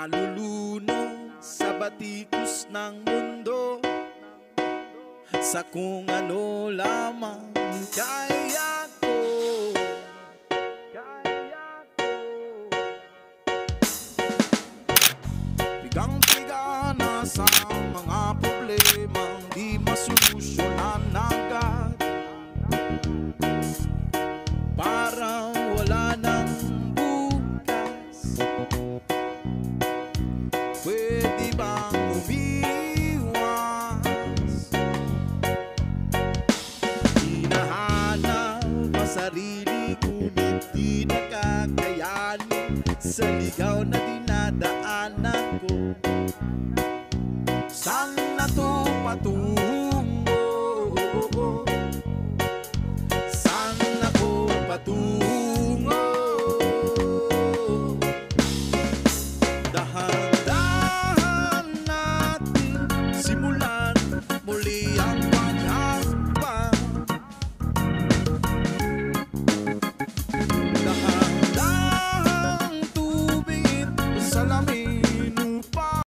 Nalulunod sa batikos ng mundo, sa kung ano lamang kaya ko. Pigang-piga na sa mga problemang di masolusyonan agad. Parang wala nang bukas. Pwede bang umiwas? Hinahanap ang sarili ngunit di nakakayanin sa ligaw na dinadaanan ko. Saan na to patungo? Saan ako patungo? Dahan-dahan